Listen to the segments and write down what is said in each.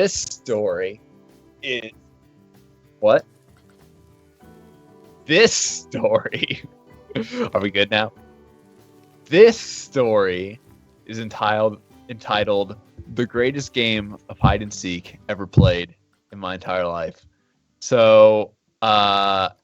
This story is what? This story. Are we good now? This story is entitled "The Greatest Game of Hide and Seek Ever Played in My Entire Life." So,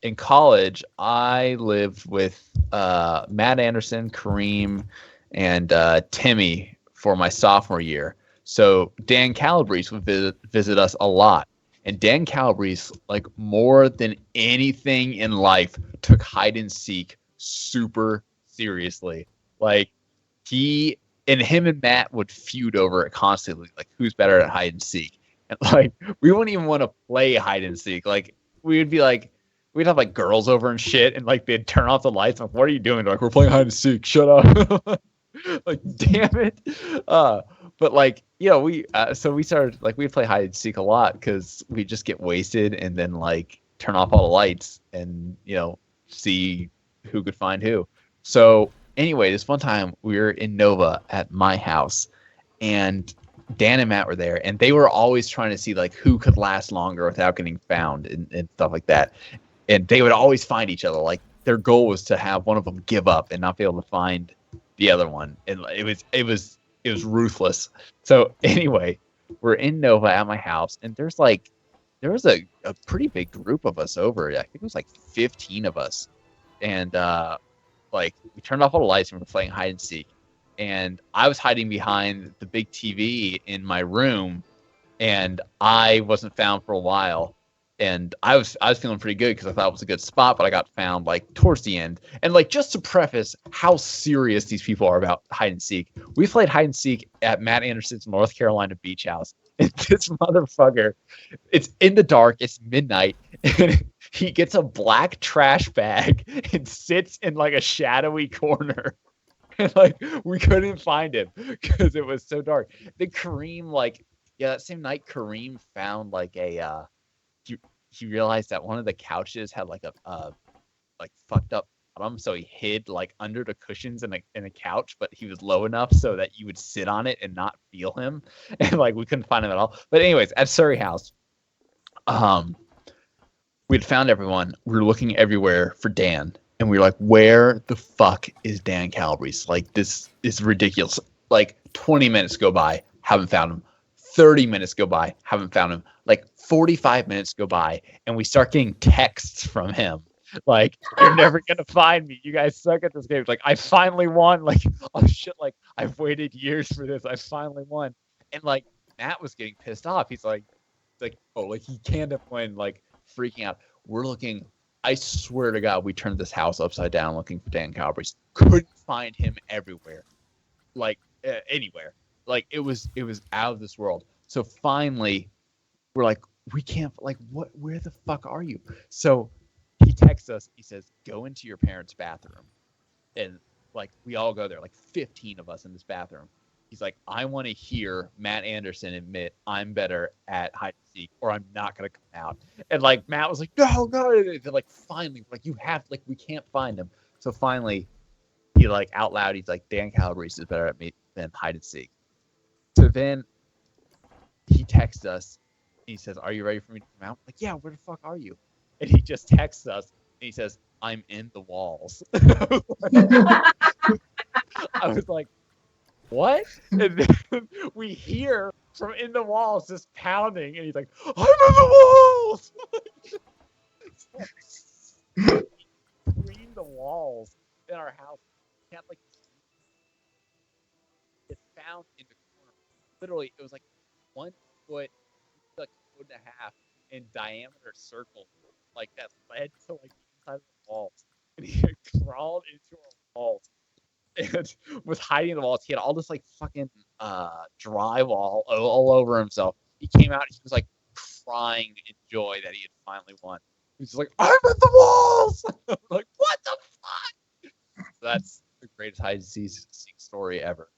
in college, I lived with Matt Anderson, Kareem, and Timmy for my sophomore year. So Dan Calabrese would visit us a lot. And Dan Calabrese, like more than anything in life, took hide and seek super seriously. Like he and him and Matt would feud over it constantly, like who's better at hide and seek. And like we wouldn't even want to play hide and seek. Like we would be like we'd have like girls over and shit, and like they'd turn off the lights. Like, what are you doing? They're like, we're playing hide and seek. Shut up. Like, damn it. But like, you know, so we started like we'd play hide and seek a lot because we just get wasted and then like turn off all the lights and see who could find who. So anyway, this one time we were in Nova at my house, and Dan and Matt were there, and they were always trying to see like who could last longer without getting found and stuff like that. And they would always find each other. Like their goal was to have one of them give up and not be able to find the other one, and it was ruthless. So anyway, we're in Nova at my house, and there was a pretty big group of us over. I think it was like 15 of us, and like we turned off all the lights and we were playing hide and seek. And I was hiding behind the big TV in my room, and I wasn't found for a while. And I was feeling pretty good because I thought it was a good spot, but I got found like towards the end. And like just to preface how serious these people are about hide and seek, we played hide and seek at Matt Anderson's North Carolina beach house. And this motherfucker, it's in the dark, it's midnight, and he gets a black trash bag and sits in like a shadowy corner. And like we couldn't find him because it was so dark. Then Kareem, that same night, Kareem found like a he realized that one of the couches had like a like fucked up bottom, so he hid like under the cushions in a couch, but he was low enough so that you would sit on it and not feel him, and like we couldn't find him at all. But anyways, at Surrey House, we'd found everyone. We were looking everywhere for Dan, and we were like, where the fuck is Dan Calabrese? Like, this is ridiculous. Like 20 minutes go by, haven't found him. 30 minutes go by, haven't found him. Like 45 minutes go by, and we start getting texts from him. Like, you're never going to find me. You guys suck at this game. Like, I finally won. Like, oh shit, like, I've waited years for this. I finally won. And like, Matt was getting pissed off. He's like, oh, like, he can't have won, like, freaking out. We're looking, I swear to God, we turned this house upside down looking for Dan Calabrese. Couldn't find him everywhere. Like, anywhere. Like it was out of this world. So finally, we're like, we can't. Like, what? Where the fuck are you? So he texts us. He says, "Go into your parents' bathroom," and like we all go there. Like 15 of us in this bathroom. He's like, "I want to hear Matt Anderson admit I'm better at hide and seek, or I'm not gonna come out." And like Matt was like, "No, no!" And like finally, like you have, like we can't find him. So finally, he like out loud, he's like, "Dan Calabrese is better at me than hide and seek." So then he texts us. He says, "Are you ready for me to come out?" I'm like, yeah, where the fuck are you? And he just texts us. And he says, "I'm in the walls." I was like, what? And then we hear from in the walls just pounding. And he's like, "I'm in the walls." Clean the walls in our house. Can't like it's found in the corner. Literally, it was like 1 foot, like a foot and a half in diameter circle, like that led to like the inside of the walls. And he had crawled into our walls and was hiding in the walls. He had all this like fucking drywall all over himself. He came out and he was like crying in joy that he had finally won. He was just like, "I'm in the walls!" I'm like, what the fuck? So that's the greatest hide and seek story ever.